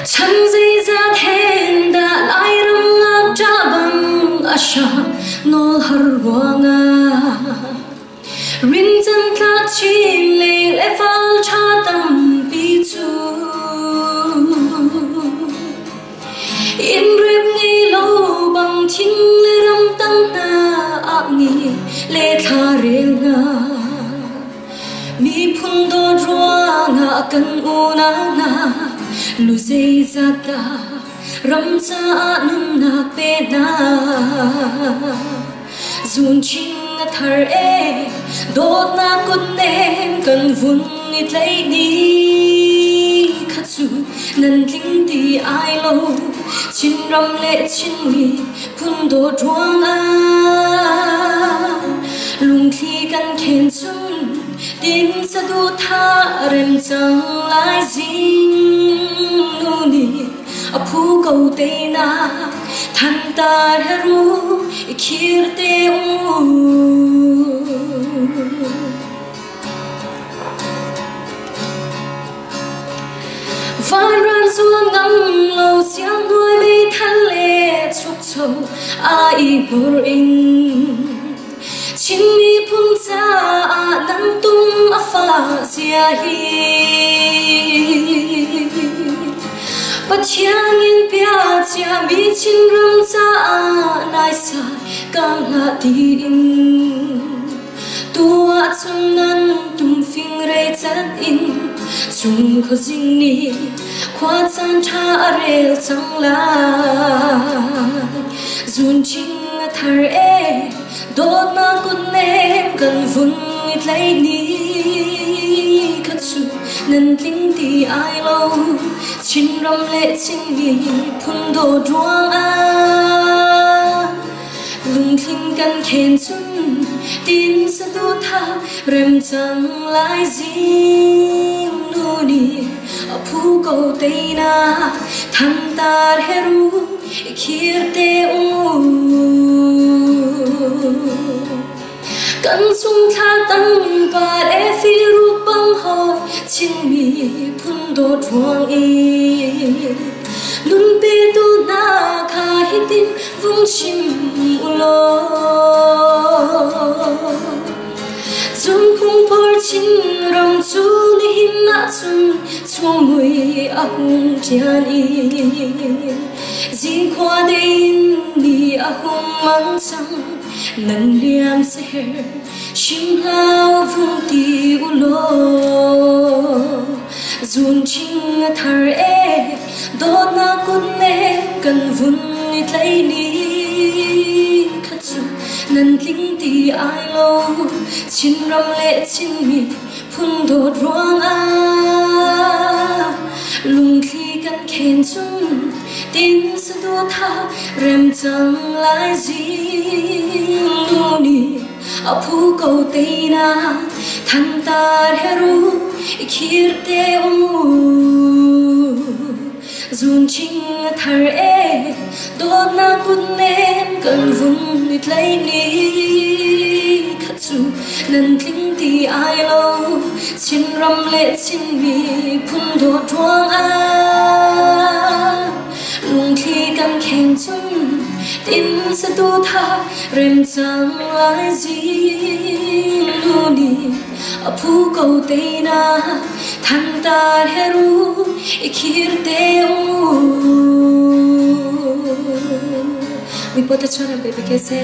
Chẳng dây ra thêm đã lại răng áp trả bằng asha nol har wanga rin chân ta chin le le fal cha tam pi chu in rep ni lo bằng thinh le ram tăng na a ni le tha re nga mi phun do roa nga kan u na na lu dây ra ta ram cha num na pe na zun ching thar e dot na kun nem kan vun ni tlai ni khatsu nan ling ti ai lo chin ram le chin mi phun do ruang a lung thi kan khen sun tin sa du tha rem chang lai jing nu ni a phu câu te na than ta ru khir te van ran xuống ngắm lâu xiang đuôi mi than lệ chúc châu ai bur in chính mi phun ra nắng tung pha sia hi bất chiang in pia chia mi chin ram cha nai sa cam la tin tua chung nan tum phing re chat in chung kho jing ni khwa chan tha rel chang la zun ching thar e dot na kun nem kan vun it lai ni khatsu nan ling ti ai lo chin ram le chin ni phun do ruang a lung thing kan khen chun tin sa du tha rem chang lai jing nu ni a phu câu te na than ta heru khir te kan sung tha tăng pa e fi ru bang ho chin mi phun do ruang e nun pe tu na kha hitin vung chim ulo zum khung por chin ram chu ni hin na chun chung mui a hung tian i jing khwa dein ni a hung mang chang nan liam se shim lao vung ti ulo zun ching thar e dot na kun ne kan vun ni tlai ni khatsu nan ling ti ai lo chin ram le chin mi phun do ruang a lung thi kan khen chun tin sa du tha rem chang lai jing nu ni a phu câu te na than ta heru khir te zun ching thar e dot na kun nem kan vun ni tlai ni khatsu nan ling ti ai lo chin ram le chin mi phun do ruang a lung thi kan khen chun tin sa du tha rem chang lai jing nu ni a phu câu te na than ta heru khir te we put the channel baby kese